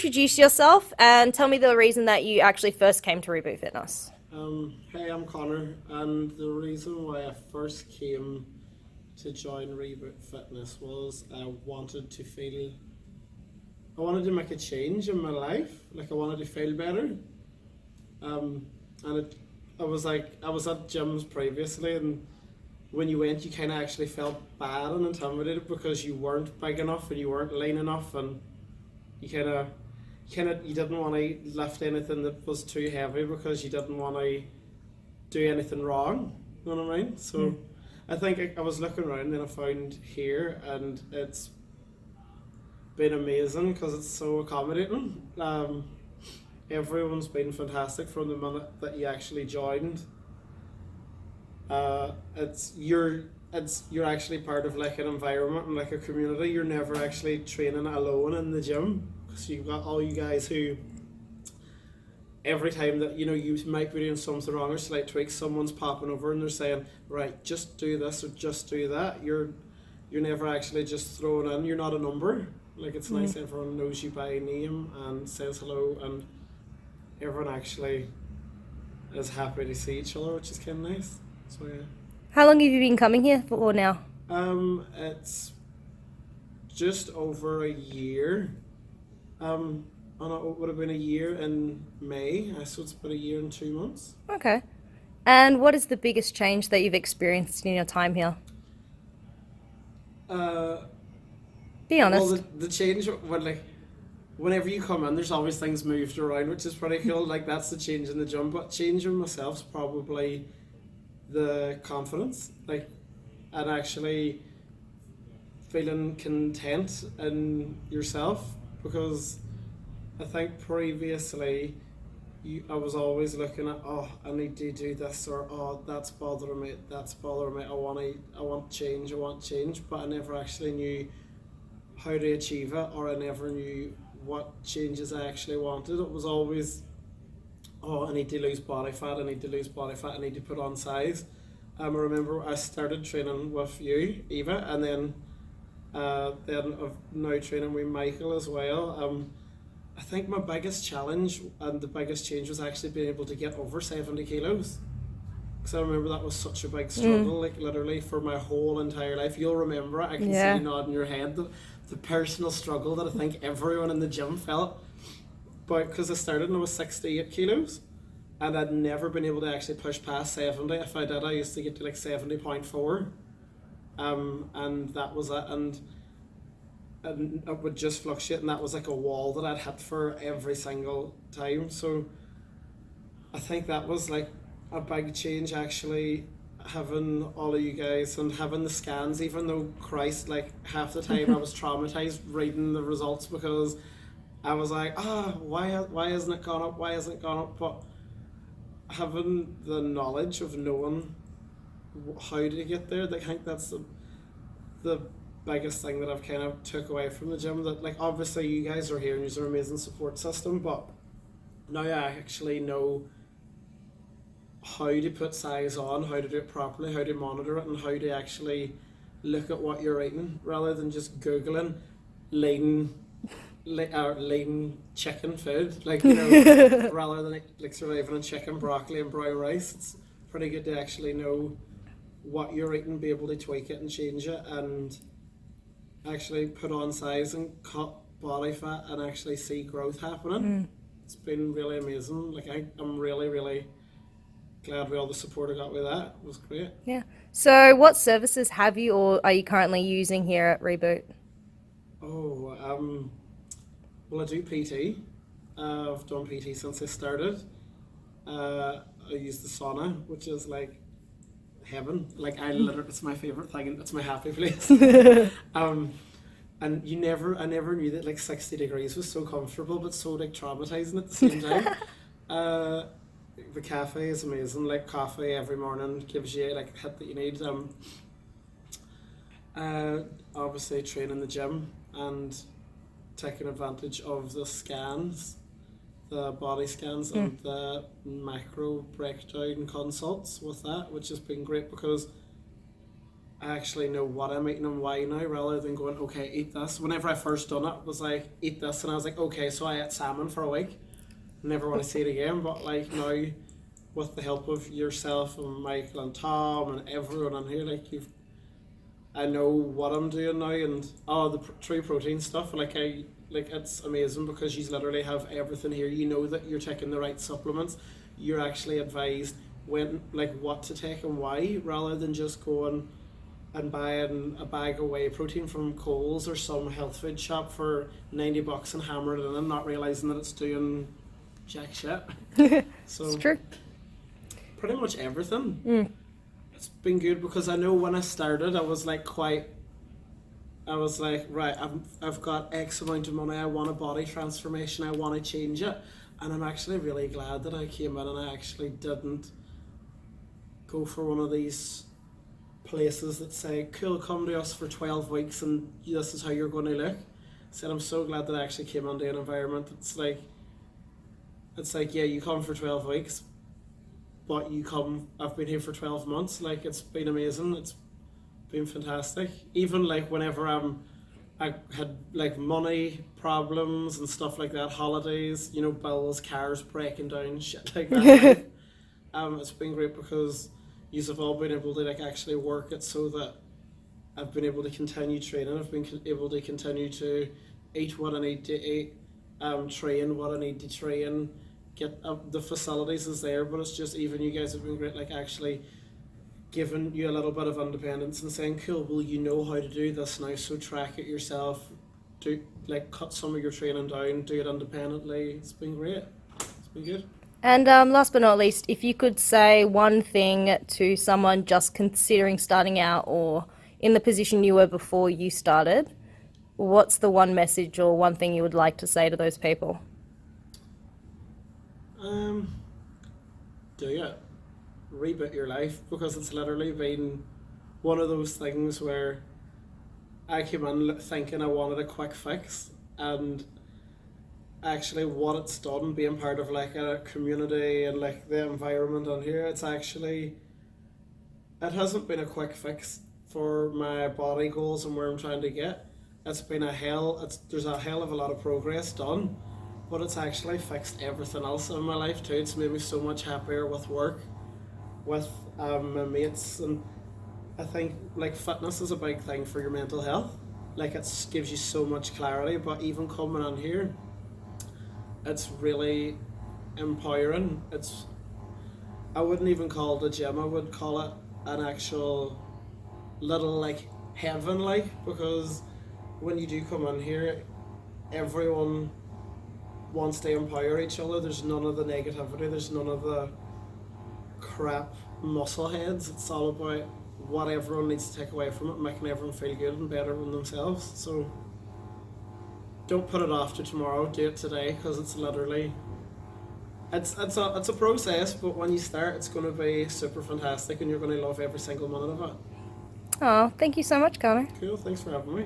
introduce yourself and tell me the reason that you actually first came to Reboot Fitness? Hey, I'm Conor, and the reason why I first came to join Reboot Fitness was I wanted to make a change in my life. Like I wanted to feel better. Um, and I was at gyms previously, and when you went, you kind of actually felt bad and intimidated because you weren't big enough and you weren't lean enough, and you you didn't want to lift anything that was too heavy because you didn't want to do anything wrong. You know what I mean? So I think I was looking around and I found here, and it's been amazing because it's so accommodating. Everyone's been fantastic from the minute that you actually joined. You're actually part of like an environment and like a community. You're never actually training alone in the gym because you've got all you guys who every time that you might be doing something wrong or slight tweak, someone's popping over and they're saying, right, just do this or just do that. You're never actually just thrown in. You're not a number. Like it's nice everyone knows you by name and says hello, and everyone actually is happy to see each other, which is kind of nice. So yeah. How long have you been coming here for now? It's just over a year. And it would have been a year in May, so it's about a year and 2 months. Okay. And what is the biggest change that you've experienced in your time here? Uh, Be well, honest. the change whenever you come in, there's always things moved around, which is pretty cool. Like that's the change in the gym, but changing myself's probably the confidence, like, and actually feeling content in yourself because I think previously I was always looking at, oh, I need to do this, or oh, that's bothering me, I want change, but I never actually knew how to achieve it, or I never knew what changes I actually wanted. It was always, oh, I need to lose body fat, I need to put on size. I remember I started training with you, Eva, and then I've now training with Michael as well. I think my biggest challenge and the biggest change was actually being able to get over 70 kilos. Because I remember that was such a big struggle, like literally for my whole entire life. You'll remember it, I can see you nodding your head. The personal struggle that I think everyone in the gym felt. But because I started and I was 68 kilos, and I'd never been able to actually push past 70. If I did, I used to get to like 70.4. And that was it. And it would just fluctuate, and that was like a wall that I'd hit for every single time. So I think that was like a big change, actually, having all of you guys and having the scans, even though Christ, like half the time I was traumatized reading the results because I was like, why hasn't it gone up, but having the knowledge of knowing how to get there, I think that's the biggest thing that I've kind of took away from the gym. That like obviously you guys are here and you're an amazing support system, but now I actually know how to put size on, how to do it properly, how to monitor it, and how to actually look at what you're eating rather than just googling lean lean chicken food, like rather than like surviving on chicken, broccoli, and brown rice. It's pretty good to actually know what you're eating, be able to tweak it and change it, and actually put on size and cut body fat and actually see growth happening. It's been really amazing. Like I'm really, really glad with all the support I got with that. It was great. Yeah. So what services have you or are you currently using here at Reboot? Oh, well, I do PT. I've done PT since I started. I use the sauna, which is like heaven. Like it's my favorite thing, and it's my happy place. And I never knew that like 60 degrees was so comfortable, but so like traumatizing at the same time. The cafe is amazing. Like coffee every morning gives you like a hit that you need. Obviously training the gym and taking advantage of the scans, the body scans and the macro breakdown consults with that, which has been great because I actually know what I'm eating and why now, rather than going, okay, eat this. Whenever I first done it, was like, eat this, and I was like, okay, so I ate salmon for a week. Never want to see it again. But like now, with the help of yourself and Michael and Tom and everyone in here, like I know what I'm doing now, and the true protein stuff. Like it's amazing because you literally have everything here. You know that you're taking the right supplements. You're actually advised when, like, what to take and why, rather than just going and buying a bag of whey protein from Coles or some health food shop for $90 and hammering it in and not realizing that it's doing jack shit. So It's true. pretty much everything. It's been good because I know when I started, I was like, right, I've got X amount of money. I want a body transformation. I want to change it, and I'm actually really glad that I came in and I actually didn't go for one of these places that say, cool, come to us for 12 weeks and this is how you're going to look. So I'm so glad that I actually came into an environment that's like, yeah, you come for 12 weeks, but I've been here for 12 months. Like, it's been amazing. It's been fantastic. Even like whenever I had like money problems and stuff like that, holidays, bills, cars breaking down, shit like that. It's been great because you've all been able to like actually work it so that I've been able to continue training. I've been able to continue to eat what I need to eat, train what I need to train, get the facilities is there, but it's just even you guys have been great, like actually giving you a little bit of independence and saying, cool, well, you know how to do this now, so track it yourself, do like cut some of your training down, do it independently. It's been great. It's been good. And last but not least, if you could say one thing to someone just considering starting out or in the position you were before you started, what's the one message or one thing you would like to say to those people? Do it. Reboot your life, because it's literally been one of those things where I came in thinking I wanted a quick fix, and actually what it's done being part of like a community and like the environment on here, it hasn't been a quick fix for my body goals and where I'm trying to get. There's a hell of a lot of progress done, but it's actually fixed everything else in my life too. It's made me so much happier with work, with my mates, and I think like fitness is a big thing for your mental health. Like, it gives you so much clarity, but even coming on here, it's really empowering. I wouldn't even call it a gym, I would call it an actual little like heaven, like, because when you do come in here, everyone wants to empower each other. There's none of the negativity, there's none of the crap muscle heads. It's all about what everyone needs to take away from it, making everyone feel good and better than themselves. So don't put it off to tomorrow, do it today, because it's literally it's a process, but when you start, it's going to be super fantastic and you're going to love every single minute of it. Oh, thank you so much, Conor. Cool, thanks for having me.